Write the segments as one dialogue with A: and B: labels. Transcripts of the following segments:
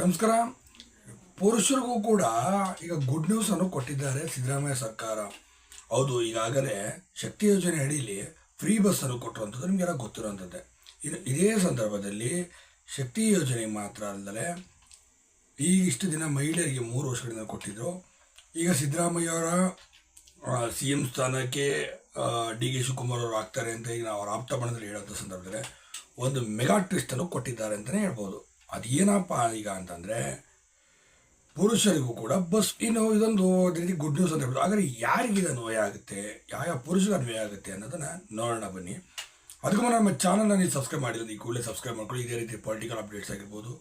A: ನಮಸ್ಕಾರ. ಪುರುಷರಿಗೂ ಕೂಡ ಈಗ ಗುಡ್ ನ್ಯೂಸ್ ಅನ್ನು ಕೊಟ್ಟಿದ್ದಾರೆ ಸಿದ್ದರಾಮಯ್ಯ ಸರ್ಕಾರ. ಹೌದು, ಈಗಾಗಲೇ ಶಕ್ತಿ ಯೋಜನೆ ಅಡಿಯಲ್ಲಿ ಫ್ರೀ ಬಸ್ ಅನ್ನು ಕೊಟ್ಟಿರುವಂಥದ್ದು ನಿಮಗೆಲ್ಲ ಗೊತ್ತಿರುವಂಥದ್ದೇ. ಇದೇ ಸಂದರ್ಭದಲ್ಲಿ ಶಕ್ತಿ ಯೋಜನೆ ಮಾತ್ರ ಅಲ್ಲದೆ ಈಗ ಇಷ್ಟು ದಿನ ಮಹಿಳೆಯರಿಗೆ 3 ವರ್ಷಗಳಿಂದ ಕೊಟ್ಟಿದ್ರು. ಈಗ ಸಿದ್ದರಾಮಯ್ಯ ಅವರ CM ಸ್ಥಾನಕ್ಕೆ ಡಿ ಕೆ ಶಿವಕುಮಾರ್ ಅವರು ಆಗ್ತಾರೆ ಅಂತ ಈಗ ನಾವು ಆಪ್ತ ಬಣದಲ್ಲಿ ಹೇಳೋಂಥ ಸಂದರ್ಭದಲ್ಲಿ ಒಂದು ಮೆಗಾ ಟ್ವಿಸ್ಟನ್ನು ಕೊಟ್ಟಿದ್ದಾರೆ ಅಂತಲೇ ಹೇಳ್ಬೋದು. ಅದೇನಪ್ಪ ಈಗ ಅಂತಂದರೆ, ಪುರುಷರಿಗೂ ಕೂಡ ಬಸ್ ಇದೊಂದು ರೀತಿ ಗುಡ್ ನ್ಯೂಸ್ ಅಂತ ಹೇಳ್ಬೋದು. ಆದರೆ ಯಾರಿಗಿದು ಅನ್ವಯ ಆಗುತ್ತೆ, ಯಾವ ಪುರುಷರಿಗೆ ಅನ್ವಯ ಆಗುತ್ತೆ ಅನ್ನೋದನ್ನು ನೋಡೋಣ ಬನ್ನಿ. ಅದಕ್ಕೂ ನಮ್ಮ ಚಾನಲ್ನ ನೀವು ಸಬ್ಸ್ಕ್ರೈಬ್ ಮಾಡಿರೋದು ಈ ಕೂಡಲೇ ಸಬ್ಸ್ಕ್ರೈಬ್ ಮಾಡ್ಕೊಳ್ಳಿ. ಇದೇ ರೀತಿ ಪೊಲಿಟಿಕಲ್ ಅಪ್ಡೇಟ್ಸ್ ಆಗಿರ್ಬೋದು,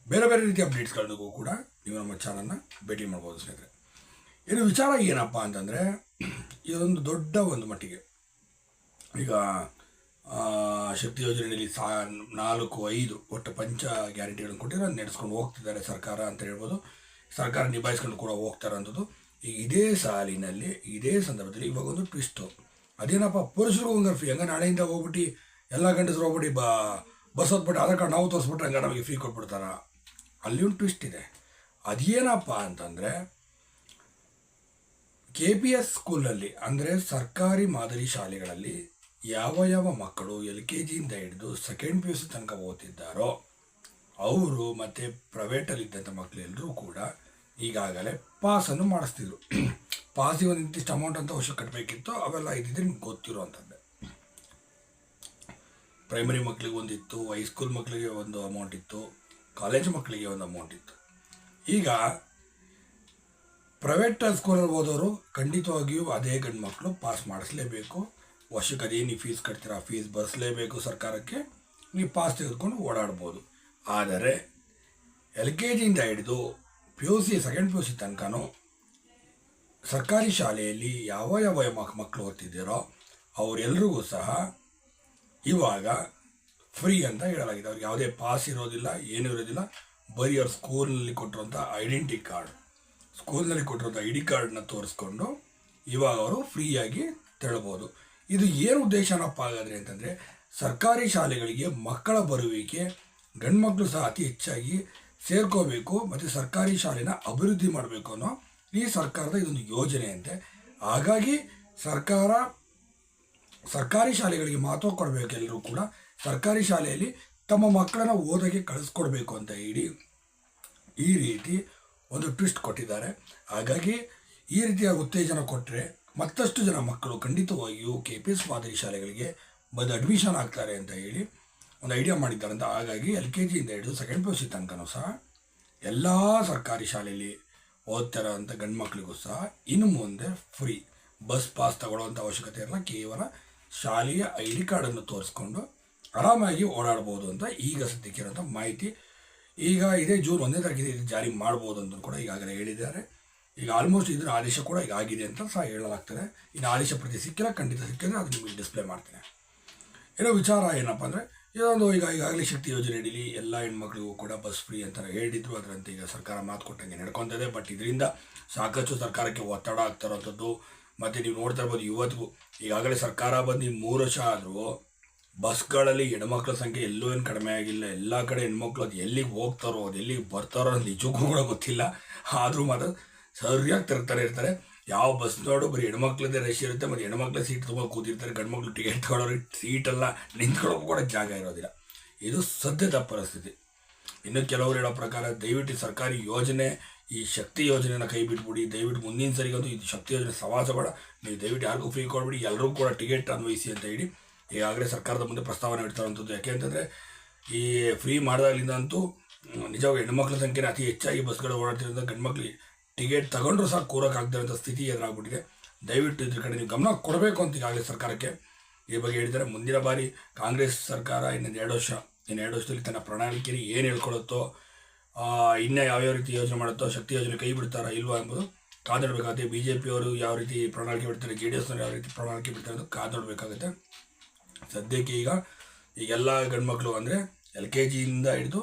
A: ಬೇರೆ ಬೇರೆ ರೀತಿಯ ಅಪ್ಡೇಟ್ಸ್ಗಳಿಗೂ ಕೂಡ ನೀವು ನಮ್ಮ ಚಾನಲ್ನ ಭೇಟಿ ಮಾಡ್ಬೋದು ಸ್ನೇಹಿತರೆ. ಇದು ವಿಚಾರ ಏನಪ್ಪ ಅಂತಂದರೆ, ಇದೊಂದು ದೊಡ್ಡ ಒಂದು ಮಟ್ಟಿಗೆ ಈಗ ಶಕ್ತಿ ಯೋಜನೆಯಲ್ಲಿ 4-5 ಒಟ್ಟು ಪಂಚ ಗ್ಯಾರಂಟಿಗಳನ್ನು ಕೊಟ್ಟಿರೋ ನಡೆಸ್ಕೊಂಡು ಹೋಗ್ತಿದ್ದಾರೆ ಸರ್ಕಾರ ಅಂತ ಹೇಳ್ಬೋದು. ಸರ್ಕಾರ ನಿಭಾಯಿಸ್ಕೊಂಡು ಕೂಡ ಹೋಗ್ತಾರೆ ಅಂಥದ್ದು. ಈಗ ಇದೇ ಸಾಲಿನಲ್ಲಿ ಇದೇ ಸಂದರ್ಭದಲ್ಲಿ ಇವಾಗ ಒಂದು ಟ್ವಿಸ್ಟು. ಅದೇನಪ್ಪ, ಪುರುಷರಿಗೂ ಒಂದು ಫ್ರೀ. ಹಂಗೆ ನಾಳೆಯಿಂದ ಹೋಗ್ಬಿಟ್ಟು ಎಲ್ಲ ಗಂಡಸರು ಹೋಗ್ಬಿಟ್ಟು ಬಸ್ ಹೊತ್ಬಿಟ್ಟು ಆಧಾರ್ ಕಾರ್ಡ್ ನಾವು ತೋರಿಸ್ಬಿಟ್ರೆ ಹಂಗೆ ನಮಗೆ ಫ್ರೀ ಕೊಟ್ಬಿಡ್ತಾರ. ಅಲ್ಲಿ ಒಂದು ಟ್ವಿಸ್ಟ್ ಇದೆ. ಅದೇನಪ್ಪ ಅಂತಂದರೆ, KPS ಸ್ಕೂಲಲ್ಲಿ ಅಂದರೆ ಸರ್ಕಾರಿ ಮಾದರಿ ಶಾಲೆಗಳಲ್ಲಿ ಯಾವ ಮಕ್ಕಳು LKGಯಿಂದ ಹಿಡಿದು 2nd PUC ತನಕ ಓದ್ತಿದ್ದಾರೋ ಅವರು ಮತ್ತು ಪ್ರೈವೇಟಲ್ಲಿದ್ದಂಥ ಮಕ್ಕಳೆಲ್ಲರೂ ಕೂಡ ಈಗಾಗಲೇ ಪಾಸನ್ನು ಮಾಡಿಸ್ತಿದ್ರು. ಪಾಸಿಗೆ ಒಂದು ಇಂತಿಷ್ಟು ಅಮೌಂಟ್ ಅಂತ ವರ್ಷ ಕಟ್ಟಬೇಕಿತ್ತು. ಅವೆಲ್ಲ ಇದ್ದಿದ್ರೆ ನಿಮ್ಗೆ ಗೊತ್ತಿರುವಂಥದ್ದೇ. ಪ್ರೈಮರಿ ಮಕ್ಕಳಿಗೆ ಒಂದಿತ್ತು, ಹೈಸ್ಕೂಲ್ ಮಕ್ಕಳಿಗೆ ಒಂದು ಅಮೌಂಟ್ ಇತ್ತು, ಕಾಲೇಜ್ ಮಕ್ಕಳಿಗೆ ಒಂದು ಅಮೌಂಟ್ ಇತ್ತು. ಈಗ ಪ್ರೈವೇಟ್ ಸ್ಕೂಲಲ್ಲಿ ಓದೋರು ಖಂಡಿತವಾಗಿಯೂ ಅದೇ ಗಂಡು ಮಕ್ಕಳು ಪಾಸ್ ಮಾಡಿಸ್ಲೇಬೇಕು. ವರ್ಷಕ್ಕೆ ಅದೇನು ಫೀಸ್ ಕಟ್ತೀರಾ ಫೀಸ್ ಭರಿಸಲೇಬೇಕು ಸರ್ಕಾರಕ್ಕೆ. ನೀವು ಪಾಸ್ ತೆಗೆದುಕೊಂಡು ಓಡಾಡ್ಬೋದು. ಆದರೆ LKGಯಿಂದ ಹಿಡಿದು PUC 2nd PUC ತನಕನೂ ಸರ್ಕಾರಿ ಶಾಲೆಯಲ್ಲಿ ಯಾವ ಮಕ್ಕಳು ಓದ್ತಿದ್ದೀರೋ ಅವರೆಲ್ಲರಿಗೂ ಸಹ ಇವಾಗ ಫ್ರೀ ಅಂತ ಹೇಳಲಾಗಿದೆ. ಅವ್ರಿಗೆ ಯಾವುದೇ ಪಾಸ್ ಇರೋದಿಲ್ಲ, ಏನೂ ಇರೋದಿಲ್ಲ. ಬರೀ ಅವ್ರ ಸ್ಕೂಲ್ನಲ್ಲಿ ಕೊಟ್ಟಿರೋಂಥ ಐಡೆಂಟಿ ಕಾರ್ಡ್, ಸ್ಕೂಲ್ನಲ್ಲಿ ಕೊಟ್ಟಿರೋಂಥ ID ಕಾರ್ಡನ್ನ ತೋರಿಸ್ಕೊಂಡು ಇವಾಗ ಅವರು ಫ್ರೀಯಾಗಿ ತೆರಳ್ಬೋದು. ಇದು ಏನು ಉದ್ದೇಶನಪ್ಪ ಆಗಾದ್ರೆ ಅಂತಂದರೆ, ಸರ್ಕಾರಿ ಶಾಲೆಗಳಿಗೆ ಮಕ್ಕಳ ಬರುವಿಕೆ ಗಂಡು ಮಕ್ಕಳು ಸಹ ಅತಿ ಹೆಚ್ಚಾಗಿ ಸೇರ್ಕೋಬೇಕು ಮತ್ತು ಸರ್ಕಾರಿ ಶಾಲೆನ ಅಭಿವೃದ್ಧಿ ಮಾಡಬೇಕು ಅನ್ನೋ ಈ ಸರ್ಕಾರದ ಇದೊಂದು ಯೋಜನೆ ಅಂತೆ. ಹಾಗಾಗಿ ಸರ್ಕಾರಿ ಶಾಲೆಗಳಿಗೆ ಮಹತ್ವ ಕೊಡಬೇಕು. ಎಲ್ಲರೂ ಕೂಡ ಸರ್ಕಾರಿ ಶಾಲೆಯಲ್ಲಿ ತಮ್ಮ ಮಕ್ಕಳನ್ನು ಓದೋಕ್ಕೆ ಕಳಿಸ್ಕೊಡ್ಬೇಕು ಅಂತ ಹೇಳಿ ಈ ರೀತಿ ಒಂದು ಟ್ವಿಸ್ಟ್ ಕೊಟ್ಟಿದ್ದಾರೆ. ಹಾಗಾಗಿ ಈ ರೀತಿಯ ಉತ್ತೇಜನ ಕೊಟ್ಟರೆ ಮತ್ತಷ್ಟು ಜನ ಮಕ್ಕಳು ಖಂಡಿತವಾಗಿಯೂ KPS ಮಾದರಿ ಶಾಲೆಗಳಿಗೆ ಬಂದು ಅಡ್ಮಿಷನ್ ಆಗ್ತಾರೆ ಅಂತ ಹೇಳಿ ಒಂದು ಐಡಿಯಾ ಮಾಡಿದ್ದಾರೆ ಅಂತ. ಹಾಗಾಗಿ LKGಯಿಂದ ಹಿಡಿದು 2nd PUC ತನಕನೂ ಸಹ ಎಲ್ಲ ಸರ್ಕಾರಿ ಶಾಲೆಯಲ್ಲಿ ಓದ್ತಾರೋ ಅಂಥ ಗಂಡು ಮಕ್ಕಳಿಗೂ ಸಹ ಇನ್ನು ಮುಂದೆ ಫ್ರೀ ಬಸ್ ಪಾಸ್ ತಗೊಳ್ಳೋವಂಥ ಅವಶ್ಯಕತೆ ಇರಲ್ಲ. ಕೇವಲ ಶಾಲೆಯ ID ಕಾರ್ಡನ್ನು ತೋರಿಸ್ಕೊಂಡು ಆರಾಮಾಗಿ ಓಡಾಡ್ಬೋದು ಅಂತ ಈಗ ಸದ್ಯಕ್ಕೆ ಇರೋಂಥ ಮಾಹಿತಿ. ಈಗ ಇದೇ ಜೂನ್ 1ನೇ ತಾರೀಕಿಗೆ ಇದು ಜಾರಿ ಮಾಡ್ಬೋದು ಅಂತ ಕೂಡ ಈಗಾಗಲೇ ಹೇಳಿದ್ದಾರೆ. ಈಗ ಆಲ್ಮೋಸ್ಟ್ ಇದರ ಆದೇಶ ಕೂಡ ಈಗ ಆಗಿದೆ ಅಂತ ಸಹ ಹೇಳಲಾಗ್ತದೆ. ಇನ್ನು ಆದೇಶ ಪ್ರತಿ ಸಿಕ್ಕಿಲ್ಲ, ಖಂಡಿತ ಸಿಕ್ಕಿದ್ರೆ ಅದು ನಿಮಗೆ ಡಿಸ್ಪ್ಲೇ ಮಾಡ್ತೇನೆ. ಇರೋ ವಿಚಾರ ಏನಪ್ಪ ಅಂದರೆ, ಇದೊಂದು ಈಗಾಗಲೇ ಶಕ್ತಿ ಯೋಜನೆ ಅಡಿಯಲ್ಲಿ ಎಲ್ಲ ಹೆಣ್ಮಕ್ಳಿಗೂ ಕೂಡ ಬಸ್ ಫ್ರೀ ಅಂತ ಹೇಳಿದ್ರು. ಅದರಂತೆ ಈಗ ಸರ್ಕಾರ ಮಾತು ಕೊಟ್ಟಂಗೆ ನಡ್ಕೊತಿದೆ. ಬಟ್ ಇದರಿಂದ ಸಾಕಷ್ಟು ಸರ್ಕಾರಕ್ಕೆ ಒತ್ತಡ ಆಗ್ತಾ ಇರೋಂಥದ್ದು. ಮತ್ತು ನೀವು ನೋಡ್ತಾ ಇರ್ಬೋದು, ಇವತ್ತಿಗೂ ಈಗಾಗಲೇ ಸರ್ಕಾರ ಬಂದು 3 ವರ್ಷ ಆದರೂ ಬಸ್ಗಳಲ್ಲಿ ಹೆಣ್ಮಕ್ಳ ಸಂಖ್ಯೆ ಎಲ್ಲೂ ಏನು ಕಡಿಮೆ ಆಗಿಲ್ಲ. ಎಲ್ಲ ಕಡೆ ಹೆಣ್ಮಕ್ಳು ಅದು ಎಲ್ಲಿಗೆ ಹೋಗ್ತಾರೋ, ಅದು ಎಲ್ಲಿಗೆ ಬರ್ತಾರೋ ಅದು ನಿಜಕ್ಕೂ ಕೂಡ ಗೊತ್ತಿಲ್ಲ. ಆದರೂ ಮಾತ್ರ ಸರಿಯಾಗಿ ಇರ್ತಾರೆ. ಯಾವ ಬಸ್ ನೋಡು ಬರೀ ಹೆಣ್ಮಕ್ಳದ್ದೇ ರಶ್ ಇರುತ್ತೆ. ಮತ್ತು ಹೆಣ್ಮಕ್ಳೇ ಸೀಟ್ ತುಂಬ ಕೂತಿರ್ತಾರೆ. ಗಂಡು ಮಕ್ಳು ಟಿಕೆಟ್ ತಗೊಳ್ಳೋರು ಸೀಟೆಲ್ಲ ನಿಂತ್ಕೊಳ್ಳೋಕ್ಕೂ ಕೂಡ ಜಾಗ ಇರೋದಿಲ್ಲ. ಇದು ಸದ್ಯದ ಪರಿಸ್ಥಿತಿ. ಇನ್ನು ಕೆಲವರು ಹೇಳೋ ಪ್ರಕಾರ ದಯವಿಟ್ಟು ಸರ್ಕಾರಿ ಯೋಜನೆ ಈ ಶಕ್ತಿ ಯೋಜನೆಯನ್ನು ಕೈ ಬಿಟ್ಬಿಡಿ. ದಯವಿಟ್ಟು ಮುಂದಿನ ಸರಿಗಂತೂ ಇದು ಶಕ್ತಿ ಯೋಜನೆ ಸವಾಸ ಬೇಡ. ನೀವು ದಯವಿಟ್ಟು ಯಾರಿಗೂ ಫ್ರೀ ಕೊಡ್ಬಿಡಿ, ಎಲ್ಲರೂ ಕೂಡ ಟಿಕೆಟ್ ಅನ್ವಯಿಸಿ ಅಂತ ಹೇಳಿ ಈಗಾಗಲೇ ಸರ್ಕಾರದ ಮುಂದೆ ಪ್ರಸ್ತಾವನೆ ಇಡ್ತಾರಂಥದ್ದು. ಯಾಕೆ ಅಂತಂದರೆ, ಈ ಫ್ರೀ ಮಾಡಿದಾಗಲಿಂದ ಅಂತೂ ನಿಜವಾಗಿ ಹೆಣ್ಮಕ್ಳ ಸಂಖ್ಯೆನೇ ಅತಿ ಹೆಚ್ಚಾಗಿ ಬಸ್ಗಳು ಓಡಾಡ್ತಿರೋದ್ರಿಂದ ಗಂಡು ಮಕ್ಳಿಗೆ ಟಿಕೆಟ್ ತಗೊಂಡ್ರೂ ಸಹ ಕೂರೋಕ್ಕಾಗದಿರೋಂಥ ಸ್ಥಿತಿ ಎದುರಾಗ್ಬಿಟ್ಟಿದೆ. ದಯವಿಟ್ಟು ಇದ್ರ ಕಡೆ ನೀವು ಗಮನ ಕೊಡಬೇಕು ಅಂತ ಈಗಾಗಲೇ ಸರ್ಕಾರಕ್ಕೆ ಈ ಬಗ್ಗೆ ಹೇಳಿದ್ದಾರೆ. ಮುಂದಿನ ಬಾರಿ ಕಾಂಗ್ರೆಸ್ ಸರ್ಕಾರ ಇನ್ನು 2 ವರ್ಷದಲ್ಲಿ ತನ್ನ ಪ್ರಣಾಳಿಕೆಯಲ್ಲಿ ಏನು ಹೇಳ್ಕೊಳುತ್ತೋ, ಇನ್ನೂ ಯಾವ್ಯಾವ ರೀತಿ ಯೋಜನೆ ಮಾಡುತ್ತೋ, ಶಕ್ತಿ ಯೋಜನೆ ಕೈ ಬಿಡ್ತಾರಾ ಇಲ್ವಾ ಎಂಬುದು ಕಾದಾಡಬೇಕಾಗುತ್ತೆ. BJP ಅವರು ಯಾವ ರೀತಿ ಪ್ರಣಾಳಿಕೆ ಬಿಡ್ತಾರೆ, JDSನವರು ಯಾವ ರೀತಿ ಪ್ರಣಾಳಿಕೆ ಬಿಡ್ತಾರೆ ಅಂತ ಕಾದಾಡಬೇಕಾಗುತ್ತೆ. ಸದ್ಯಕ್ಕೆ ಈಗೆಲ್ಲ ಗಂಡು ಮಕ್ಕಳು ಅಂದರೆ LKGಯಿಂದ ಹಿಡಿದು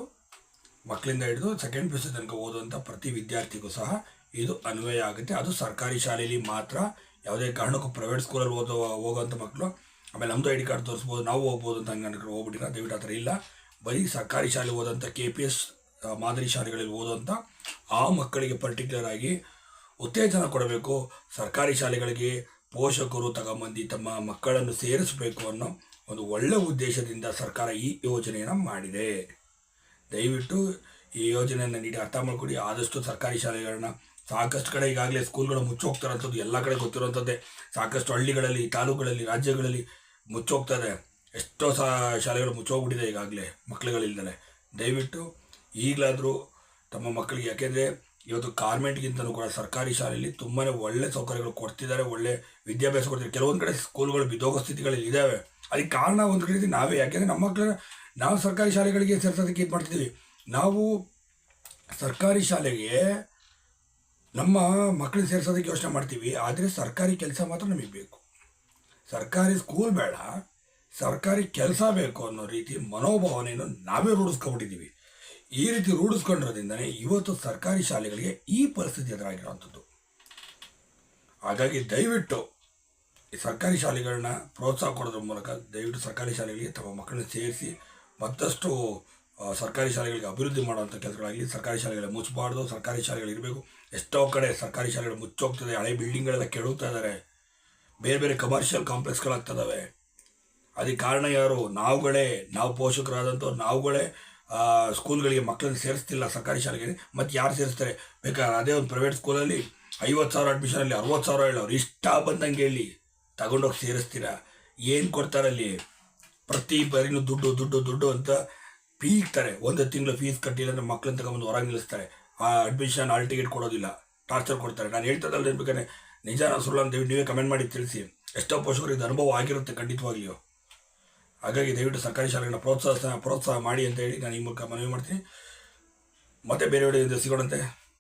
A: 2nd PUC ತನಕ ಓದುವಂಥ ಪ್ರತಿ ವಿದ್ಯಾರ್ಥಿಗೂ ಸಹ ಇದು ಅನ್ವಯ ಆಗುತ್ತೆ. ಅದು ಸರ್ಕಾರಿ ಶಾಲೆಯಲ್ಲಿ ಮಾತ್ರ. ಯಾವುದೇ ಕಾರಣಕ್ಕೂ ಪ್ರೈವೇಟ್ ಸ್ಕೂಲಲ್ಲಿ ಹೋಗೋವಂಥ ಮಕ್ಕಳು ಆಮೇಲೆ ನಮ್ಮದು ID ಕಾರ್ಡ್ ತೋರಿಸ್ಬೋದು, ನಾವು ಹೋಗ್ಬೋದು ಅಂತ ಹಂಗೆ ಹೋಗ್ಬಿಟ್ಟಿಲ್ಲ. ದಯವಿಟ್ಟು ಆ ಥರ ಇಲ್ಲ. ಬರೀ ಸರ್ಕಾರಿ ಶಾಲೆ ಓದೋಂಥ KPS ಮಾದರಿ ಶಾಲೆಗಳಲ್ಲಿ ಓದುವಂಥ ಆ ಮಕ್ಕಳಿಗೆ ಪರ್ಟಿಕ್ಯುಲರ್ ಆಗಿ ಉತ್ತೇಜನ ಕೊಡಬೇಕು. ಸರ್ಕಾರಿ ಶಾಲೆಗಳಿಗೆ ಪೋಷಕರು ತಗೊಂಬಂದು ತಮ್ಮ ಮಕ್ಕಳನ್ನು ಸೇರಿಸಬೇಕು ಅನ್ನೋ ಒಂದು ಒಳ್ಳೆಯ ಉದ್ದೇಶದಿಂದ ಸರ್ಕಾರ ಈ ಯೋಜನೆಯನ್ನು ಮಾಡಿದೆ. ದಯವಿಟ್ಟು ಈ ಯೋಜನೆಯನ್ನು ನೀಡಿ ಅರ್ಥ ಮಾಡ್ಕೊಡಿ. ಆದಷ್ಟು ಸರ್ಕಾರಿ ಶಾಲೆಗಳನ್ನ ಸಾಕಷ್ಟು ಕಡೆ ಈಗಾಗಲೇ ಸ್ಕೂಲ್ಗಳು ಮುಚ್ಚೋಗ್ತಾರಂಥದ್ದು ಎಲ್ಲ ಕಡೆ ಗೊತ್ತಿರುವಂಥದ್ದೇ. ಸಾಕಷ್ಟು ಹಳ್ಳಿಗಳಲ್ಲಿ, ತಾಲೂಕುಗಳಲ್ಲಿ, ರಾಜ್ಯಗಳಲ್ಲಿ ಮುಚ್ಚೋಗ್ತದೆ. ಎಷ್ಟೋ ಶಾಲೆಗಳು ಮುಚ್ಚೋಗ್ಬಿಟ್ಟಿದೆ ಈಗಾಗಲೇ ಮಕ್ಕಳುಗಳಿಲ್ದಲೆ. ದಯವಿಟ್ಟು ಈಗಲಾದರೂ ತಮ್ಮ ಮಕ್ಕಳಿಗೆ, ಯಾಕೆಂದರೆ ಇವತ್ತು ಕಾನ್ವೆಂಟ್ಗಿಂತಲೂ ಕೂಡ ಸರ್ಕಾರಿ ಶಾಲೆಯಲ್ಲಿ ತುಂಬಾ ಒಳ್ಳೆ ಸೌಕರ್ಯಗಳು ಕೊಡ್ತಿದ್ದಾರೆ, ಒಳ್ಳೆ ವಿದ್ಯಾಭ್ಯಾಸ ಕೊಡ್ತಿದ್ದಾರೆ. ಕೆಲವೊಂದು ಕಡೆ ಸ್ಕೂಲ್ಗಳು ಬಿದ್ದೋಗೋ ಸ್ಥಿತಿಗಳಲ್ಲಿ ಇದ್ದಾವೆ. ಅದಕ್ಕೆ ಕಾರಣ ಒಂದು ಕಡೆ ನಾವೇ. ಯಾಕೆಂದರೆ ನಮ್ಮ ಮಕ್ಕಳನ್ನ ನಾವು ಸರ್ಕಾರಿ ಶಾಲೆಗಳಿಗೆ ಸೇರ್ಸೋದಕ್ಕೆ ಇದು ಮಾಡ್ತಿದ್ದೀವಿ. ನಾವು ಸರ್ಕಾರಿ ಶಾಲೆಗೆ ನಮ್ಮ ಮಕ್ಕಳನ್ನ ಸೇರ್ಸೋದಕ್ಕೆ ಯೋಚನೆ ಮಾಡ್ತೀವಿ, ಆದರೆ ಸರ್ಕಾರಿ ಕೆಲಸ ಮಾತ್ರ ನಮಗೆ ಬೇಕು. ಸರ್ಕಾರಿ ಸ್ಕೂಲ್ ಬೇಡ, ಸರ್ಕಾರಿ ಕೆಲಸ ಬೇಕು ಅನ್ನೋ ರೀತಿ ಮನೋಭಾವನೆಯನ್ನು ನಾವೇ ರೂಢಿಸ್ಕೊಂಡ್ಬಿಟ್ಟಿದ್ದೀವಿ. ಈ ರೀತಿ ರೂಢಿಸ್ಕೊಂಡಿರೋದ್ರಿಂದನೇ ಇವತ್ತು ಸರ್ಕಾರಿ ಶಾಲೆಗಳಿಗೆ ಈ ಪರಿಸ್ಥಿತಿ ಎದುರಾಗಿರುವಂಥದ್ದು. ಹಾಗಾಗಿ ದಯವಿಟ್ಟು ಈ ಸರ್ಕಾರಿ ಶಾಲೆಗಳನ್ನ ಪ್ರೋತ್ಸಾಹ ಕೊಡೋದ್ರ ಮೂಲಕ ದಯವಿಟ್ಟು ಸರ್ಕಾರಿ ಶಾಲೆಗಳಿಗೆ ತಮ್ಮ ಮಕ್ಕಳನ್ನ ಸೇರಿಸಿ ಮತ್ತಷ್ಟು ಸರ್ಕಾರಿ ಶಾಲೆಗಳಿಗೆ ಅಭಿವೃದ್ಧಿ ಮಾಡುವಂಥ ಕೆಲಸಗಳಾಗಲಿ. ಸರ್ಕಾರಿ ಶಾಲೆಗಳು ಮುಚ್ಚಬಾರ್ದು, ಸರ್ಕಾರಿ ಶಾಲೆಗಳು ಇರಬೇಕು. ಎಷ್ಟೋ ಕಡೆ ಸರ್ಕಾರಿ ಶಾಲೆಗಳು ಮುಚ್ಚೋಗ್ತದೆ, ಹಳೆ ಬಿಲ್ಡಿಂಗ್ಗಳೆಲ್ಲ ಕೆಡುತ್ತಾ ಇದ್ದಾರೆ, ಬೇರೆ ಬೇರೆ ಕಮರ್ಷಿಯಲ್ ಕಾಂಪ್ಲೆಕ್ಸ್ಗಳಾಗ್ತದವೆ. ಅದಕ್ಕೆ ಕಾರಣ ಯಾರು? ನಾವು ಪೋಷಕರಾದಂಥವ್ರು ನಾವುಗಳೇ ಸ್ಕೂಲ್ಗಳಿಗೆ ಮಕ್ಕಳನ್ನ ಸೇರಿಸ್ತಿಲ್ಲ ಸರ್ಕಾರಿ ಶಾಲೆಗೆ. ಮತ್ತು ಯಾರು ಸೇರಿಸ್ತಾರೆ? ಬೇಕಾದ್ರೆ ಅದೇ ಒಂದು ಪ್ರೈವೇಟ್ ಸ್ಕೂಲಲ್ಲಿ 50,000 ಅಡ್ಮಿಷನಲ್ಲಿ 60,000 ಹೇಳೋರು ಇಷ್ಟ ಬಂದಂಗೆ ಹೇಳಿ ತಗೊಂಡೋಗಿ ಸೇರಿಸ್ತೀರಾ? ಏನು ಕೊಡ್ತಾರಲ್ಲಿ? ಪ್ರತಿ ಬಾರಿನೂ ದುಡ್ಡು ಅಂತ ಪೀಕ್ತಾರೆ. ಒಂದು ತಿಂಗಳು ಫೀಸ್ ಕಟ್ಟಿಲ್ಲ ಅಂದರೆ ಮಕ್ಕಳನ್ನ ತಗೊಂಬಂದು ಹೊರಗೆ ನಿಲ್ಲಿಸ್ತಾರೆ. ಆ ಅಡ್ಮಿಷನ್ ಹಾಲ್ ಟಿಕೆಟ್ ಕೊಡೋದಿಲ್ಲ, ಟಾರ್ಚರ್ ಕೊಡ್ತಾರೆ. ನಾನು ಹೇಳ್ತದಲ್ಲ ಬೇಕಾದ್ರೆ ನಿಜಾನ ಸುಳ್ಳು ಅಂತ ನೀವೇ ಕಮೆಂಟ್ ಮಾಡಿ ತಿಳಿಸಿ. ಎಷ್ಟೋ ಪೋಷಕರು ಇದು ಅನುಭವ ಆಗಿರುತ್ತೆ ಖಂಡಿತವಾಗಿಯೂ. ಹಾಗಾಗಿ ದಯವಿಟ್ಟು ಸರ್ಕಾರಿ ಶಾಲೆಗಳನ್ನ ಪ್ರೋತ್ಸಾಹ ಮಾಡಿ ಅಂತ ಹೇಳಿ ನಾನು ಈ ಮೂಲಕ ಮನವಿ ಮಾಡ್ತೀನಿ. ಮತ್ತೆ ಬೇರೆ ವಿಡಿಯೋದಿಂದ ಸಿಗೋಣಂತೆ.